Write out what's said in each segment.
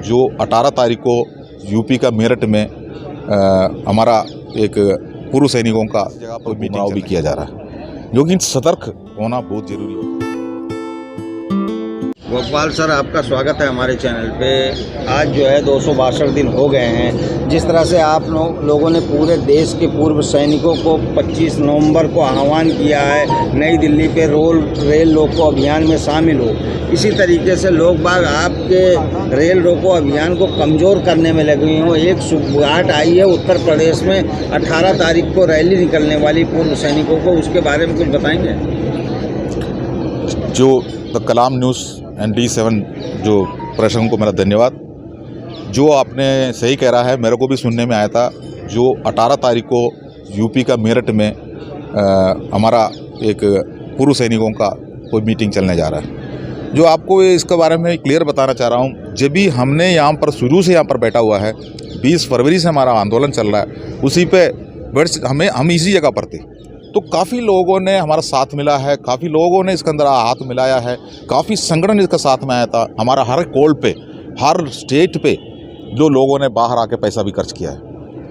जो 18 तारीख को यूपी का मेरठ में हमारा एक पूर्व सैनिकों का जगह पर घुमाव भी किया जा रहा है, जो कि सतर्क होना बहुत जरूरी है। गोपाल सर, आपका स्वागत है हमारे चैनल पे। आज जो है 262 दिन हो गए हैं जिस तरह से आप लोगों ने पूरे देश के पूर्व सैनिकों को 25 नवंबर को आह्वान किया है नई दिल्ली पे रेल रोको अभियान में शामिल हो। इसी तरीके से लोग बाग आपके रेल रोको अभियान को कमज़ोर करने में लगे हुए हैं। एक सुगबुगाहट आई है उत्तर प्रदेश में 18 तारीख को रैली निकलने वाली पूर्व सैनिकों को, उसके बारे में कुछ बताएंगे? जो द कलाम न्यूज़ ND7 जो प्रश्न को मेरा धन्यवाद। जो आपने सही कह रहा है, मेरे को भी सुनने में आया था। जो 18 तारीख को यूपी का मेरठ में हमारा एक पूर्व सैनिकों का कोई मीटिंग चलने जा रहा है। जो आपको इसके बारे में क्लियर बताना चाह रहा हूँ, जब भी हमने यहाँ पर शुरू से यहाँ पर बैठा हुआ है, 20 फरवरी से हमारा आंदोलन चल रहा है, उसी पे हम इसी जगह पर थे। तो काफ़ी लोगों ने हमारा साथ मिला है, काफ़ी लोगों ने इसके अंदर हाथ मिलाया है, काफ़ी संगठन इसका साथ में आया था। हमारा हर कॉल पे, हर स्टेट पे जो लोगों ने बाहर आके पैसा भी खर्च किया है,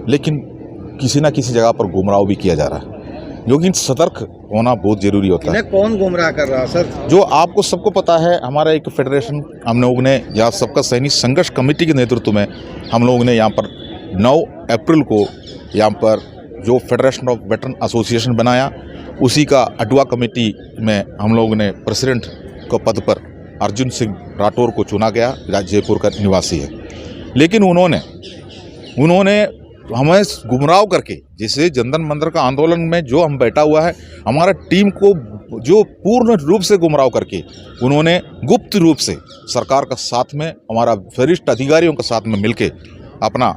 लेकिन किसी ना किसी जगह पर गुमराह भी किया जा रहा है, जो कि सतर्क होना बहुत ज़रूरी होता है। कौन गुमराह कर रहा है सर? जो आपको सबको पता है, हमारा एक फेडरेशन हम लोगों ने या सबका सैनिक संघर्ष कमेटी के नेतृत्व में हम लोगों ने यहाँ पर 9 अप्रैल को यहाँ पर जो फेडरेशन ऑफ वेटरन एसोसिएशन बनाया, उसी का अडवा कमेटी में हम लोगों ने प्रेसिडेंट के पद पर अर्जुन सिंह राठौर को चुना गया। जयपुर का निवासी है, लेकिन उन्होंने हमें गुमराह करके, जैसे जनधन मंदिर का आंदोलन में जो हम बैठा हुआ है, हमारा टीम को जो पूर्ण रूप से गुमराह करके उन्होंने गुप्त रूप से सरकार का साथ में, हमारा वरिष्ठ अधिकारियों के साथ में मिलके अपना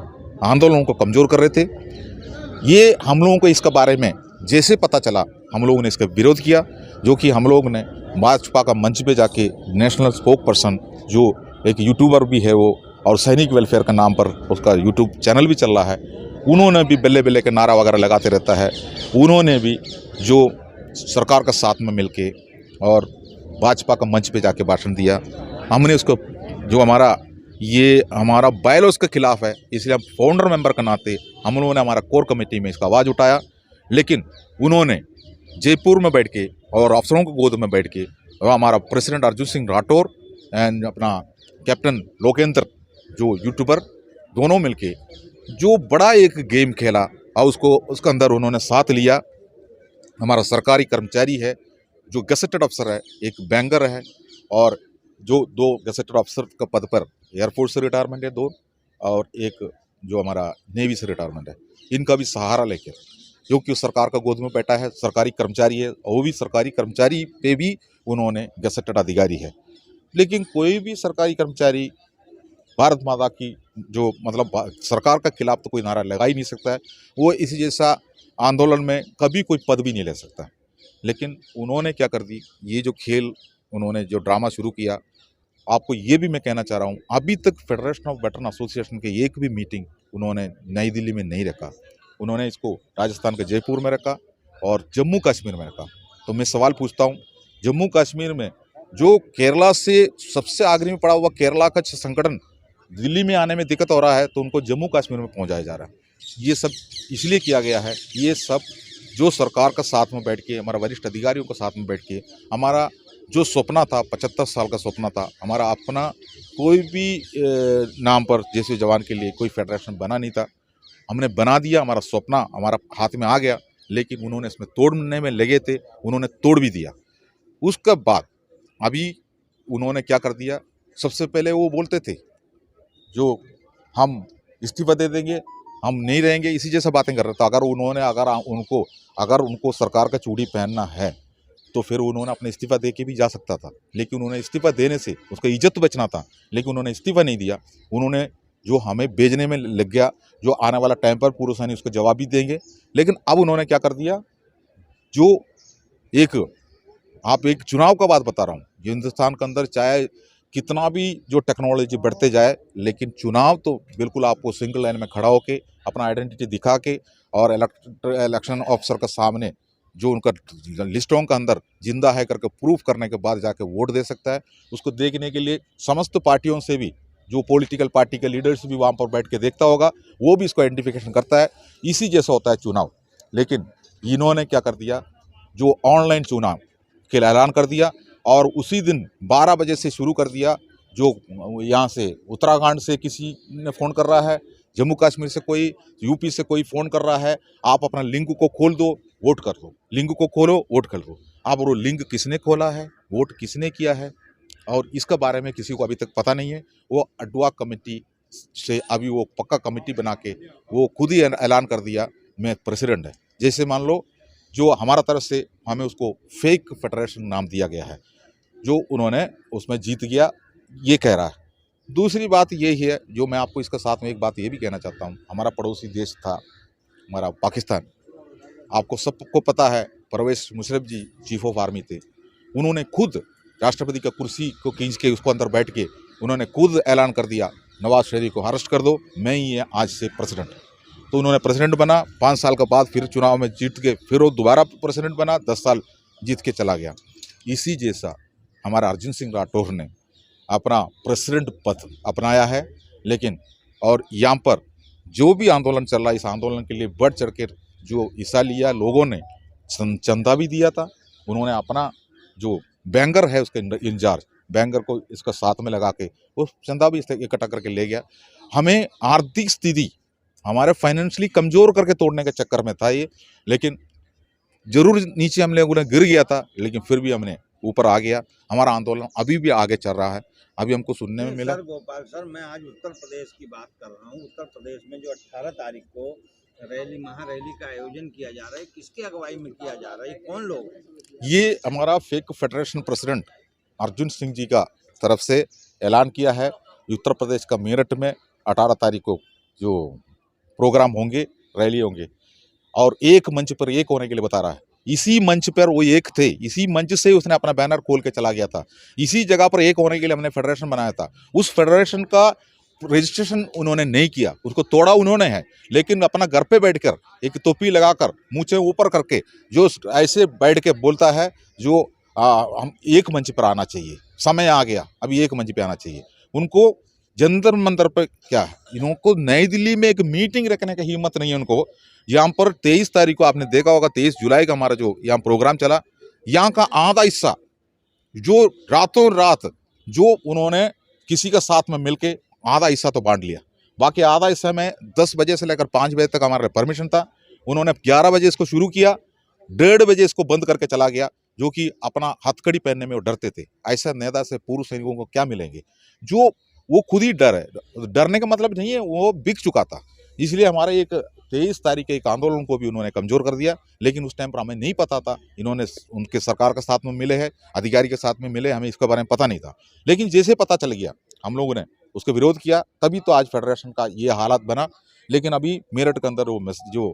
आंदोलन को कमज़ोर कर रहे थे। ये हम लोगों को इसके बारे में जैसे पता चला, हम लोगों ने इसका विरोध किया, जो कि हम लोग ने भाजपा का मंच पे जाके नेशनल स्पोक पर्सन, जो एक यूट्यूबर भी है वो, और सैनिक वेलफेयर का नाम पर उसका यूट्यूब चैनल भी चल रहा है, उन्होंने भी बल्ले बल्ले के नारा वगैरह लगाते रहता है। उन्होंने भी जो सरकार का साथ में मिलके और भाजपा का मंच पे जाके भाषण दिया। हमने उसको, जो हमारा बायलॉज के खिलाफ है, इसलिए हम फाउंडर मेंबर के नाते हम लोगों ने हमारा कोर कमेटी में इसका आवाज़ उठाया। लेकिन उन्होंने जयपुर में बैठ के और अफसरों की गोद में बैठ के, और हमारा प्रेसिडेंट अर्जुन सिंह राठौर एंड अपना कैप्टन लोकेंद्र जो यूट्यूबर, दोनों मिलके जो बड़ा एक गेम खेला, और उसके अंदर उन्होंने साथ लिया। हमारा सरकारी कर्मचारी है जो गसेटेड अफसर है, एक बैंकर है, और जो 2 गसेटेड अफसर का पद पर एयरफोर्स से रिटायरमेंट है 2, और एक जो हमारा नेवी से रिटायरमेंट है, इनका भी सहारा लेकर, क्योंकि सरकार का गोद में बैठा है, सरकारी कर्मचारी है, और वो भी सरकारी कर्मचारी पे भी उन्होंने गसेटेड अधिकारी है। लेकिन कोई भी सरकारी कर्मचारी भारत माता की जो सरकार का खिलाफ तो कोई नारा लगा ही नहीं सकता है, वो इसी जैसा आंदोलन में कभी कोई पद भी नहीं ले सकता। लेकिन उन्होंने क्या कर दी, ये जो खेल, उन्होंने जो ड्रामा शुरू किया, आपको ये भी मैं कहना चाह रहा हूँ, अभी तक फेडरेशन ऑफ वेटरन एसोसिएशन के एक भी मीटिंग उन्होंने नई दिल्ली में नहीं रखा। उन्होंने इसको राजस्थान के जयपुर में रखा और जम्मू कश्मीर में रखा। तो मैं सवाल पूछता हूँ, जम्मू कश्मीर में जो केरला से सबसे आखिरी में पड़ा हुआ केरला का संगठन दिल्ली में आने में दिक्कत हो रहा है, तो उनको जम्मू कश्मीर में पहुँचाया जा रहा है। ये सब इसलिए किया गया है, ये सब जो सरकार का साथ में बैठ के, हमारा वरिष्ठ अधिकारियों के साथ में बैठ के, हमारा जो सपना था, 75 साल का सपना था, हमारा अपना कोई भी नाम पर जैसे जवान के लिए कोई फेडरेशन बना नहीं था, हमने बना दिया। हमारा सपना हमारा हाथ में आ गया, लेकिन उन्होंने इसमें तोड़ने में लगे थे, उन्होंने तोड़ भी दिया। उसके बाद अभी उन्होंने क्या कर दिया, सबसे पहले वो बोलते थे जो हम इस्तीफा दे देंगे, हम नहीं रहेंगे, इसी जैसा बातें कर रहे थे। अगर उनको सरकार का चूड़ी पहनना है तो फिर उन्होंने अपने इस्तीफा दे के भी जा सकता था, लेकिन उन्होंने इस्तीफा देने से उसका इज्जत बचना था, लेकिन उन्होंने इस्तीफा नहीं दिया। उन्होंने जो हमें भेजने में लग गया, जो आने वाला टाइम पर पूर्व सैनिक उसका जवाब भी देंगे। लेकिन अब उन्होंने क्या कर दिया, जो एक चुनाव का बात बता रहा हूँ, हिंदुस्तान के अंदर चाहे कितना भी जो टेक्नोलॉजी बढ़ते जाए, लेकिन चुनाव तो बिल्कुल आपको सिंगल लाइन में खड़ा होके अपना आइडेंटिटी दिखा के और इलेक्शन ऑफिसर के सामने जो उनका लिस्टों का अंदर जिंदा है करके प्रूफ करने के बाद जाके वोट दे सकता है। उसको देखने के लिए समस्त पार्टियों से भी जो पॉलिटिकल पार्टी के लीडर्स भी वहाँ पर बैठ के देखता होगा, वो भी इसको आइडेंटिफिकेशन करता है। इसी जैसा होता है चुनाव। लेकिन इन्होंने क्या कर दिया, जो ऑनलाइन चुनाव के ऐलान कर दिया और उसी दिन 12 बजे से शुरू कर दिया। जो यहाँ से उत्तराखंड से किसी ने फ़ोन कर रहा है, जम्मू कश्मीर से कोई, यूपी से कोई फ़ोन कर रहा है, आप अपना लिंक को खोल दो, वोट कर दो, लिंक को खोलो, वोट कर दो। अब वो लिंक किसने खोला है, वोट किसने किया है, और इसके बारे में किसी को अभी तक पता नहीं है। वो अडवा कमेटी से अभी वो पक्का कमेटी बना के वो खुद ही ऐलान कर दिया मैं प्रेसिडेंट है। जैसे मान लो जो हमारा तरफ से हमें उसको फेक फेडरेशन नाम दिया गया है, जो उन्होंने उसमें जीत गया ये कह रहा है। दूसरी बात ये है, जो मैं आपको इसके साथ में एक बात ये भी कहना चाहता हूँ, हमारा पड़ोसी देश था हमारा पाकिस्तान, आपको सबको पता है परवेज मुशर्रफ जी चीफ ऑफ आर्मी थे। उन्होंने खुद राष्ट्रपति का कुर्सी को खींच के उसको अंदर बैठ के उन्होंने खुद ऐलान कर दिया नवाज शरीफ को अरेस्ट कर दो, मैं ही आज से प्रेसिडेंट। तो उन्होंने प्रेसिडेंट बना, 5 साल के बाद फिर चुनाव में जीत के फिर वो दोबारा प्रेसिडेंट बना, 10 साल जीत के चला गया। इसी जैसा हमारा अर्जुन सिंह राठौर ने अपना प्रेसिडेंट पद अपनाया है। लेकिन और यहाँ पर जो भी आंदोलन चल रहा है, इस आंदोलन के लिए बढ़ चढ़ कर जो हिस्सा लिया लोगों ने, चंदा भी दिया था। उन्होंने अपना जो बैंगर है उसके इंचार्ज बैंगर को इसका साथ में लगा के वो चंदा भी इकट्ठा करके ले गया। हमें आर्थिक स्थिति हमारे फाइनेंशियली कमज़ोर करके तोड़ने के चक्कर में था ये, लेकिन जरूर नीचे हम लोगों ने गिर गया था, लेकिन फिर भी हमने ऊपर आ गया। हमारा आंदोलन अभी भी आगे चल रहा है। अभी हमको सुनने में मिला। सर गोपाल सर, मैं आज उत्तर प्रदेश की बात कर रहा हूँ। उत्तर प्रदेश में जो 18 तारीख को रैली, महारैली का आयोजन किया जा रहा है, किसकी अगुवाई में किया जा रहा है, कौन लोग? ये हमारा fake federation president Arjun Singh ji का तरफ से ऐलान किया है। उत्तर प्रदेश का मेरठ में 18 तारीख को जो प्रोग्राम होंगे, रैली होंगे, और एक मंच पर एक होने के लिए बता रहा है। इसी मंच पर वो एक थे, इसी मंच से उसने अपना बैनर खोल के चला गया था। इसी जगह पर एक होने के लिए हमने फेडरेशन बनाया था। उस फेडरेशन का रजिस्ट्रेशन उन्होंने नहीं किया, उसको तोड़ा उन्होंने है, लेकिन अपना घर पे बैठकर एक टोपी लगाकर मुँह ऊपर करके जो ऐसे बैठ के बोलता है जो हम एक मंच पर आना चाहिए, समय आ गया, अभी एक मंच पे आना चाहिए। उनको जंतर मंतर पर क्या है, इनको नई दिल्ली में एक मीटिंग रखने की हिम्मत नहीं है उनको। यहाँ पर 23 तारीख को आपने देखा होगा, 23 जुलाई का हमारा जो यहाँ प्रोग्राम चला, यहाँ का आधा हिस्सा जो रातों रात जो उन्होंने किसी का साथ में मिलके आधा हिस्सा तो बांट लिया, बाकी आधा हिस्सा में 10 बजे से लेकर 5 बजे तक हमारा परमिशन था। उन्होंने 11 बजे इसको शुरू किया, 1:30 बजे इसको बंद करके चला गया, जो कि अपना हथकड़ी पहनने में वो डरते थे। ऐसा नेता से पूर्व सैनिकों को क्या मिलेंगे, जो वो खुद ही डर है। डरने का मतलब नहीं है, वो बिक चुका था। इसलिए हमारे एक 23 तारीख के एक आंदोलन को भी उन्होंने कमज़ोर कर दिया। लेकिन उस टाइम पर हमें नहीं पता था, इन्होंने उनके सरकार के साथ में मिले हैं, अधिकारी के साथ में मिले, हमें इसके बारे में पता नहीं था। लेकिन जैसे पता चल गया, हम लोगों ने उसका विरोध किया, तभी तो आज फेडरेशन का ये हालात बना। लेकिन अभी मेरठ के अंदर वो जो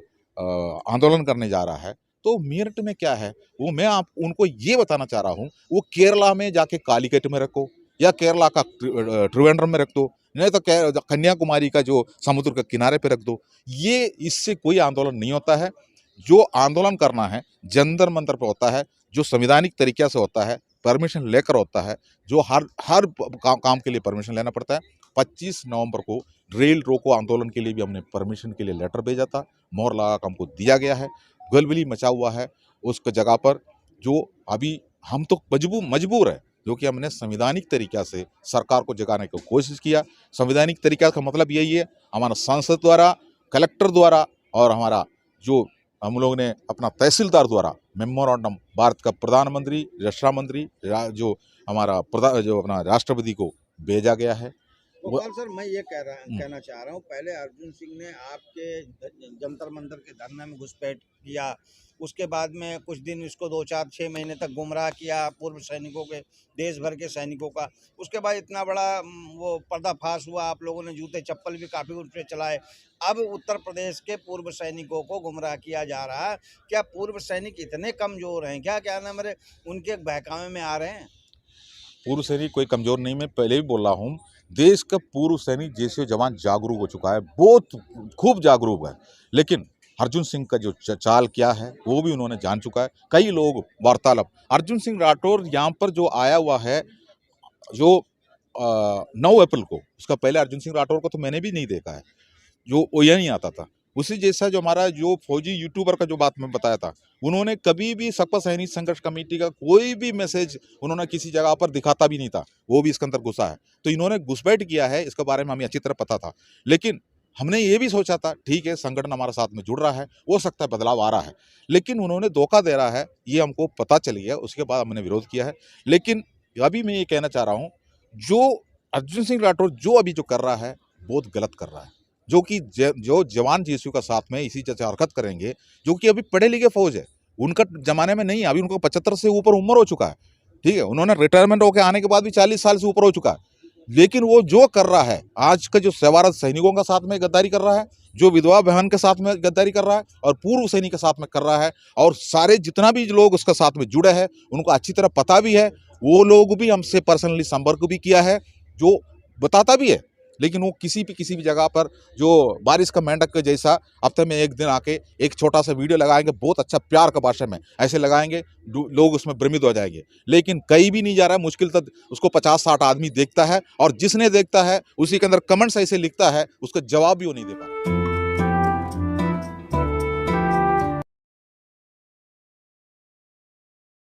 आंदोलन करने जा रहा है, तो मेरठ में क्या है वो मैं आप उनको ये बताना चाह रहा हूँ, वो केरला में जाके कालीकट में रखो या केरला का त्रिवेंद्रम में रख दो, नहीं तो कन्याकुमारी का जो समुद्र के किनारे पे रख दो। ये इससे कोई आंदोलन नहीं होता है। जो आंदोलन करना है जंतर मंतर पर होता है, जो संवैधानिक तरीके से होता है, परमिशन लेकर होता है, जो हर काम के लिए परमिशन लेना पड़ता है। 25 नवंबर को रेल रोको आंदोलन के लिए भी हमने परमिशन के लिए लेटर भेजा था, मोहर लगा कर हमको दिया गया है। गलबली मचा हुआ है उस जगह पर, जो अभी हम तो मजबूर है, जो कि हमने संवैधानिक तरीक़ा से सरकार को जगाने की कोशिश किया। संवैधानिक तरीक़ा का मतलब यही है, हमारा सांसद द्वारा, कलेक्टर द्वारा और हमारा जो हम लोग ने अपना तहसीलदार द्वारा मेमोरेंडम भारत का प्रधानमंत्री, रक्षा मंत्री, जो हमारा जो अपना राष्ट्रपति को भेजा गया है। गोपाल सर, मैं ये कहना चाह रहा हूँ, पहले अर्जुन सिंह ने आपके जंतर मंतर के धरने में घुसपैठ किया, उसके बाद में कुछ दिन इसको 2-4-6 महीने तक गुमराह किया पूर्व सैनिकों के, देश भर के सैनिकों का। उसके बाद इतना बड़ा वो पर्दाफाश हुआ, आप लोगों ने जूते चप्पल भी काफ़ी उस पर चलाए। अब उत्तर प्रदेश के पूर्व सैनिकों को गुमराह किया जा रहा है। क्या पूर्व सैनिक इतने कमज़ोर हैं क्या नाम है, उनके बहकावे में आ रहे हैं? पूर्व सैनिक कोई कमज़ोर नहीं, मैं पहले भी बोल रहा हूँ, देश का पूर्व सैनिक जैसे जवान जागरूक हो चुका है, बहुत खूब जागरूक है। लेकिन अर्जुन सिंह का जो चाल क्या है वो भी उन्होंने जान चुका है। कई लोग वार्तालाप, अर्जुन सिंह राठौर यहाँ पर जो आया हुआ है, जो 9 अप्रैल को, उसका पहले अर्जुन सिंह राठौर को तो मैंने भी नहीं देखा है, जो वो यह नहीं आता था। उसी जैसा जो हमारा जो फौजी यूट्यूबर का जो बात मैं बताया था, उन्होंने कभी भी सपा सैनिक संघर्ष कमेटी का कोई भी मैसेज उन्होंने किसी जगह पर दिखाता भी नहीं था, वो भी इसके अंदर घुसा है। तो इन्होंने घुसपैठ किया है, इसके बारे में हमें अच्छी तरह पता था। लेकिन हमने ये भी सोचा था, ठीक है संगठन हमारे साथ में जुड़ रहा है, हो सकता है बदलाव आ रहा है, लेकिन उन्होंने धोखा दे रहा है, ये हमको पता चल गया। उसके बाद हमने विरोध किया है। लेकिन अभी मैं ये कहना चाह रहा हूँ, जो अर्जुन सिंह राठौर जो अभी जो कर रहा है, बहुत गलत कर रहा है। जो कि जो जवान जीएसयू का साथ में इसी जैसे हरकत करेंगे, जो कि अभी पढ़े लिखे फौज है, उनका जमाने में नहीं, अभी उनको 75 से ऊपर उम्र हो चुका है, ठीक है, उन्होंने रिटायरमेंट होकर आने के बाद भी 40 साल से ऊपर हो चुका है। लेकिन वो जो कर रहा है, आज का जो सेवारत सैनिकों का साथ में गद्दारी कर रहा है, जो विधवा बहन के साथ में गद्दारी कर रहा है और पूर्व सैनिक के साथ में कर रहा है, और सारे जितना भी लोग उसके साथ में जुड़े हैं उनको अच्छी तरह पता भी है। वो लोग भी हमसे पर्सनली संपर्क भी किया है, जो बताता भी है। लेकिन वो किसी भी जगह पर जो बारिश का मेंढक के जैसा हफ्ते में एक दिन आके एक छोटा सा वीडियो लगाएंगे, बहुत अच्छा प्यार का भाषा में ऐसे लगाएंगे, लोग उसमें भ्रमित हो जाएंगे। लेकिन कहीं भी नहीं जा रहा है, मुश्किल तक उसको 50-60 आदमी देखता है, और जिसने देखता है उसी के अंदर कमेंट्स ऐसे लिखता है, उसका जवाब भी वो नहीं दे पा रहा।